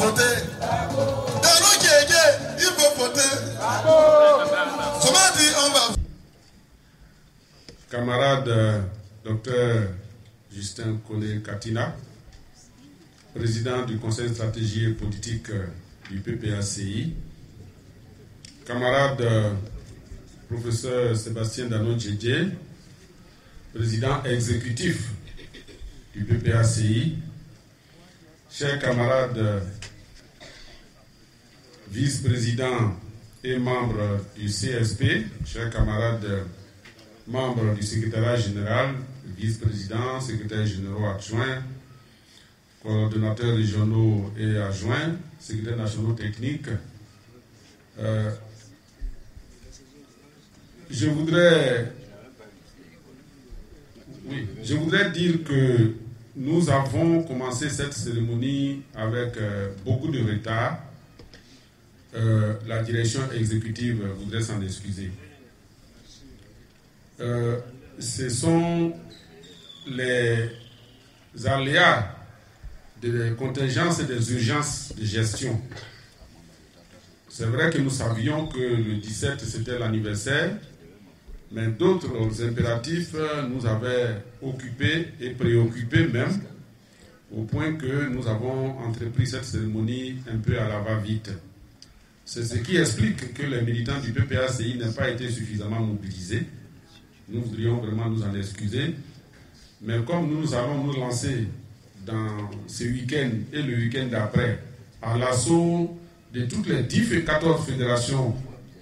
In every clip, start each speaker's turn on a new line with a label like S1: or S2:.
S1: voter. Il faut voter. Comment dit on va?
S2: Camarade Dr Justin Kone Katina, président du Conseil de stratégie et politique du PPACI, camarade professeur Sébastien Danon Djedje, président exécutif du PPACI, chers camarades vice-présidents et membres du CSP, chers camarades membres du secrétariat général, vice-président, secrétaire généraux adjoints, coordonnateurs régionaux et adjoints, secrétaires nationaux techniques. Je voudrais dire que nous avons commencé cette cérémonie avec beaucoup de retard. La direction exécutive voudrait s'en excuser. Ce sont les aléas des contingences et des urgences de gestion. C'est vrai que nous savions que le 17 c'était l'anniversaire, mais d'autres impératifs nous avaient occupés et préoccupés même, au point que nous avons entrepris cette cérémonie un peu à la va-vite. C'est ce qui explique que les militants du PPACI n'aient pas été suffisamment mobilisés. Nous voudrions vraiment nous en excuser. Mais comme nous allons nous lancer dans ce week-end et le week-end d'après à l'assaut de toutes les 10 et 14 fédérations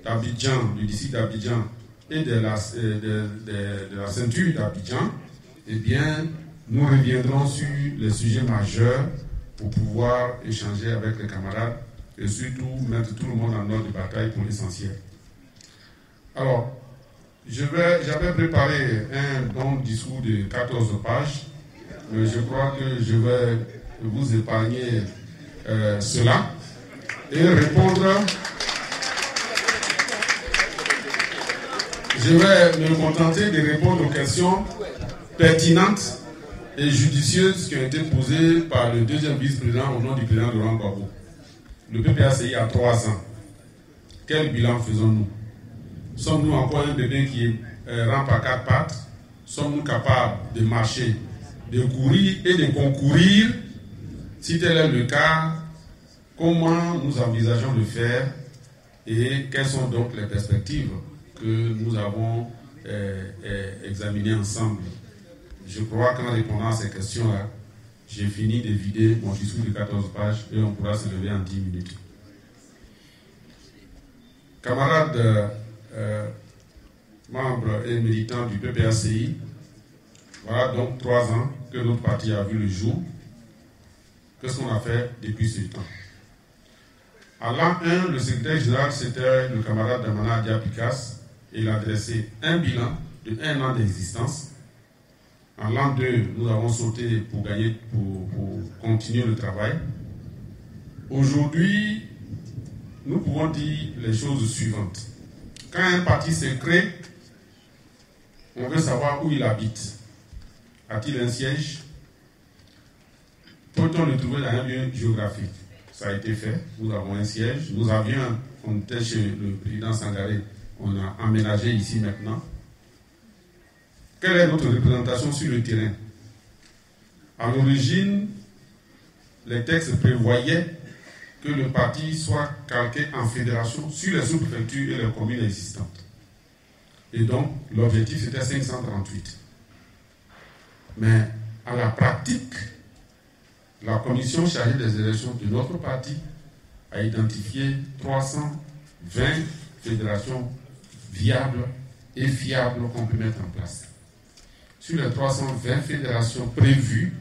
S2: d'Abidjan, du district d'Abidjan et de la ceinture d'Abidjan, eh bien, nous reviendrons sur les sujets majeurs pour pouvoir échanger avec les camarades et surtout mettre tout le monde en ordre de bataille pour l'essentiel. Alors, j'avais préparé un long discours de 14 pages, mais je crois que je vais vous épargner cela et répondre. Je vais me contenter de répondre aux questions pertinentes et judicieuses qui ont été posées par le deuxième vice-président au nom du président Laurent Gbagbo. Le PPACI a 3 ans. Quel bilan faisons-nous? Sommes-nous encore un bébé qui rampe à 4 pattes? Sommes-nous capables de marcher, de courir et de concourir? Si tel est le cas, comment nous envisageons de faire et quelles sont donc les perspectives que nous avons examinées ensemble? Je crois qu'en répondant à ces questions-là, j'ai fini de vider mon discours de 14 pages et on pourra se lever en 10 minutes. Camarades membres et militants du PPACI, voilà donc 3 ans que notre parti a vu le jour. Qu'est-ce qu'on a fait depuis ce temps? À l'an 1, le secrétaire général, c'était le camarade Damana Diapikas. Il a dressé un bilan de 1 an d'existence. En l'an 2, nous avons sauté pour continuer le travail. Aujourd'hui, nous pouvons dire les choses suivantes. Quand un parti se crée, on veut savoir où il habite. A-t-il un siège? Peut-on le trouver dans un lieu géographique? Ça a été fait. Nous avons un siège. Nous avions, on était chez le président Sangaré, on a aménagé ici maintenant. Quelle est notre représentation sur le terrain? À l'origine, les textes prévoyaient que le parti soit calqué en fédération sur les sous-préfectures et les communes existantes. Et donc, l'objectif c'était 538. Mais à la pratique, la commission chargée des élections de notre parti a identifié 320 fédérations viables et fiables qu'on peut mettre en place. Sur les 320 fédérations prévues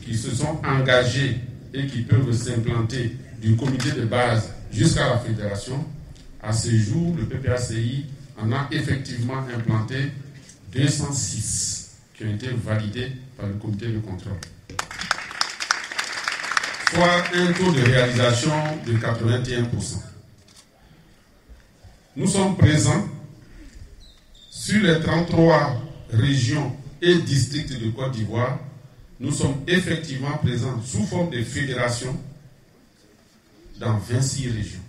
S2: qui se sont engagées et qui peuvent s'implanter du comité de base jusqu'à la fédération, à ce jour, le PPACI en a effectivement implanté 206 qui ont été validés par le comité de contrôle. Soit un taux de réalisation de 81%. Nous sommes présents sur les 33 régions et districts de Côte d'Ivoire. Nous sommes effectivement présents sous forme de fédération dans 26 régions.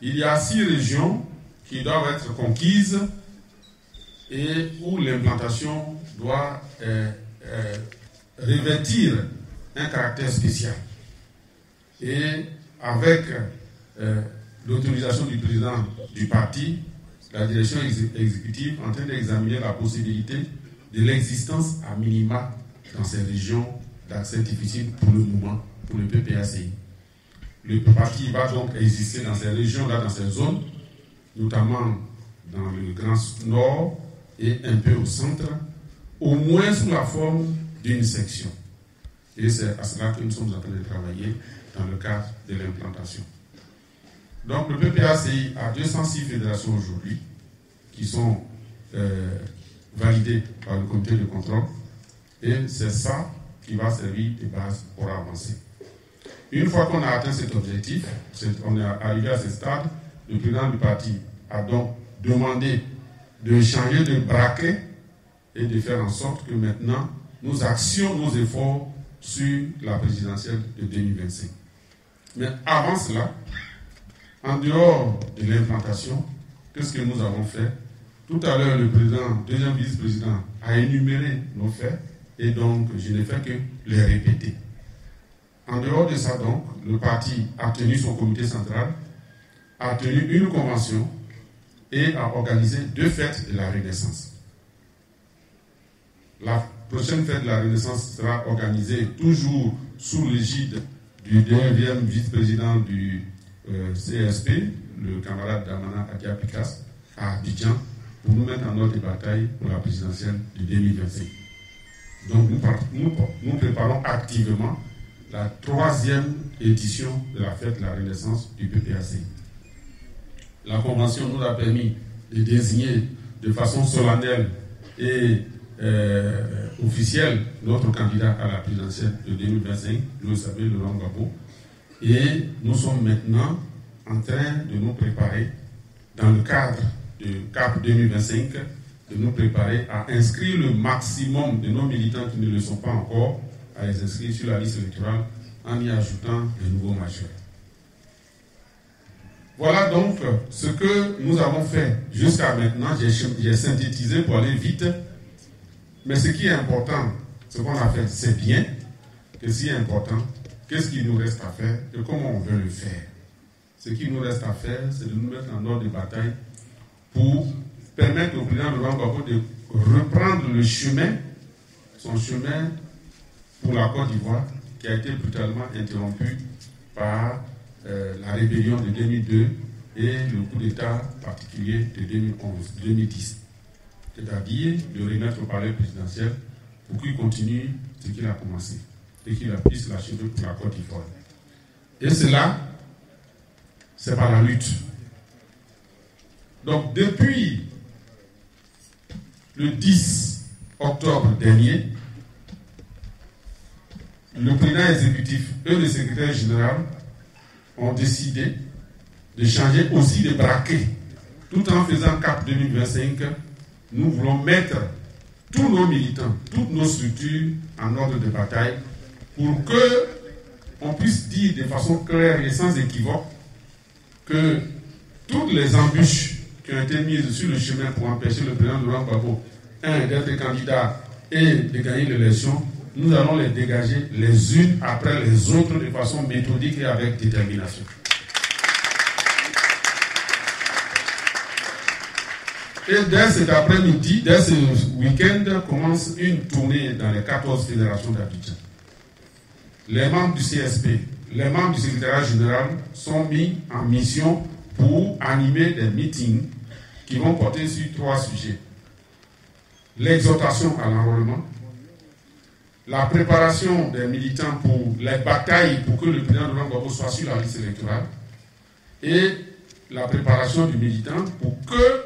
S2: Il y a 6 régions qui doivent être conquises et où l'implantation doit revêtir un caractère spécial. Et avec l'autorisation du président du parti, la direction exécutive est en train d'examiner la possibilité de l'existence à minima dans ces régions d'accès difficile pour le moment, pour le PPACI. Le parti va donc exister dans ces régions-là, dans ces zones, notamment dans le Grand Nord et un peu au centre, au moins sous la forme d'une section. Et c'est à cela que nous sommes en train de travailler dans le cadre de l'implantation. Donc le PPACI a 206 fédérations aujourd'hui qui sont validées par le comité de contrôle et c'est ça qui va servir de base pour avancer. Une fois qu'on a atteint cet objectif, on est arrivé à ce stade, le président du parti a donc demandé de changer de braquet et de faire en sorte que maintenant nous axions nos efforts sur la présidentielle de 2025. Mais avant cela, en dehors de l'implantation, qu'est-ce que nous avons fait? Tout à l'heure, le président, deuxième vice-président, a énuméré nos faits et donc je n'ai fait que les répéter. En dehors de ça, donc, le parti a tenu son comité central, a tenu une convention et a organisé 2 fêtes de la Renaissance. La prochaine fête de la Renaissance sera organisée toujours sous l'égide du deuxième vice-président du CSP, le camarade Damana Adia Pikas, à Abidjan, pour nous mettre en ordre de bataille pour la présidentielle de 2025. Donc nous préparons activement la 3e édition de la fête de la Renaissance du PPACI. La convention nous a permis de désigner de façon solennelle et officielle notre candidat à la présidentielle de 2025, vous le savez, Laurent Gbagbo. Et nous sommes maintenant en train de nous préparer, dans le cadre du CAP 2025, de nous préparer à inscrire le maximum de nos militants qui ne le sont pas encore, à les inscrire sur la liste électorale en y ajoutant de nouveaux majeurs. Voilà donc ce que nous avons fait jusqu'à maintenant. J'ai synthétisé pour aller vite, mais ce qui est important, ce qu'on a fait, c'est bien. Et ce qui est important, qu'est-ce qu'il nous reste à faire et comment on veut le faire? Ce qui nous reste à faire, c'est de nous mettre en ordre de bataille pour permettre au président Laurent Gbagbo de reprendre le chemin, son chemin pour la Côte d'Ivoire, qui a été brutalement interrompu par la rébellion de 2002 et le coup d'État particulier de 2010. C'est-à-dire de remettre au palais présidentiel pour qu'il continue ce qu'il a commencé et qu'il puisse l'achever pour la Côte d'Ivoire. Et cela, c'est par la lutte. Donc depuis le 10 octobre dernier, le président exécutif et le secrétaire général ont décidé de changer aussi de braquet. Tout en faisant CAP 2025, nous voulons mettre tous nos militants, toutes nos structures en ordre de bataille pour que on puisse dire de façon claire et sans équivoque que toutes les embûches qui ont été mises sur le chemin pour empêcher le président Laurent Gbagbo, d'être candidat et de gagner l'élection, nous allons les dégager les unes après les autres de façon méthodique et avec détermination. Et dès cet après-midi, dès ce week-end, commence une tournée dans les 14 fédérations d'Abidjan. Les membres du CSP, les membres du secrétariat général sont mis en mission pour animer des meetings qui vont porter sur 3 sujets. L'exhortation à l'enrôlement, la préparation des militants pour les batailles pour que le président Laurent Gbagbo soit sur la liste électorale et la préparation du militant pour que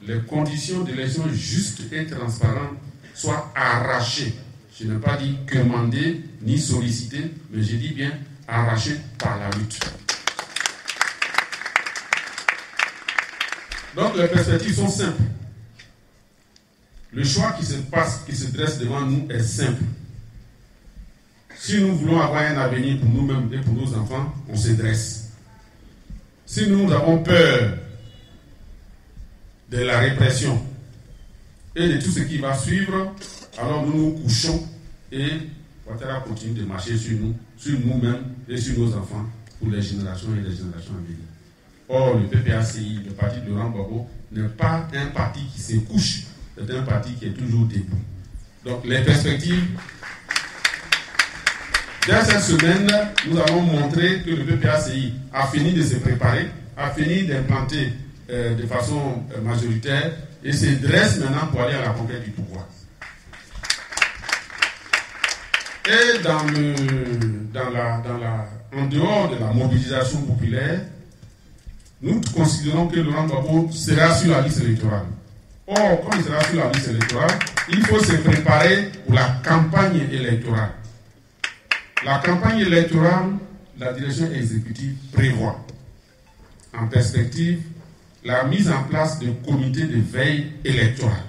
S2: les conditions d'élection justes et transparentes soient arrachées. Je n'ai pas dit commander ni solliciter, mais je dis bien arrachées par la lutte. Donc les perspectives sont simples. Le choix qui se dresse devant nous est simple. si nous voulons avoir un avenir pour nous-mêmes et pour nos enfants, on se dresse. Si nous avons peur de la répression et de tout ce qui va suivre, alors nous nous couchons et Ouattara continue de marcher sur nous-mêmes et sur nos enfants pour les générations et les générations à venir. Or, le PPACI, le parti de Laurent Gbagbo, n'est pas un parti qui se couche, c'est un parti qui est toujours debout. Donc, les perspectives. Dans cette semaine, nous allons montrer que le PPACI a fini de se préparer, a fini d'implanter de façon majoritaire et se dresse maintenant pour aller à la conquête du pouvoir. Et en dehors de la mobilisation populaire, nous considérons que Laurent Gbagbo sera sur la liste électorale. Or, quand il sera sur la liste électorale, il faut se préparer pour la campagne électorale. La campagne électorale, la direction exécutive prévoit en perspective la mise en place d'un comité de veille électorale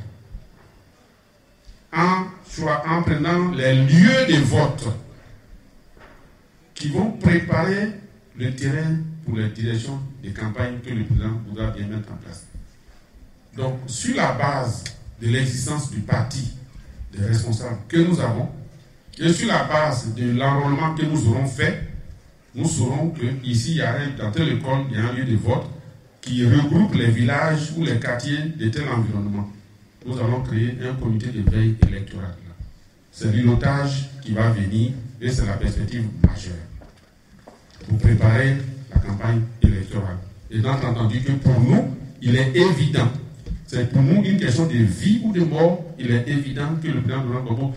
S2: en prenant les lieux de vote qui vont préparer le terrain pour les directions de campagne que le président voudra bien mettre en place. Donc, sur la base de l'existence du parti, des responsables que nous avons, et sur la base de l'enrôlement que nous aurons fait, nous saurons qu'ici, dans telle école, il y a un lieu de vote qui regroupe les villages ou les quartiers de tel environnement. Nous allons créer un comité de veille électorale. C'est l'îlotage qui va venir et c'est la perspective majeure pour préparer la campagne électorale. Et donc, entendu que pour nous, il est évident, c'est pour nous une question de vie ou de mort, il est évident que le président Laurent Gbagbo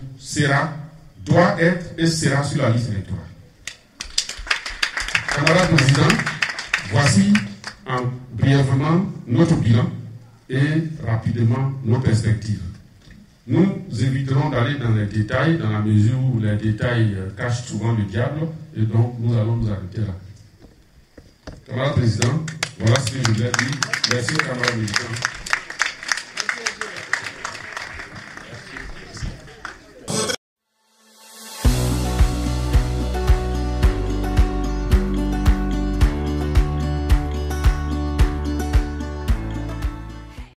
S2: doit être et sera sur la liste électorale. Camarade président, voici brièvement notre bilan et rapidement nos perspectives. Nous éviterons d'aller dans les détails, dans la mesure où les détails cachent souvent le diable, et donc nous allons nous arrêter là. Camarade président, voilà ce que je voulais dire. Merci, camarade président.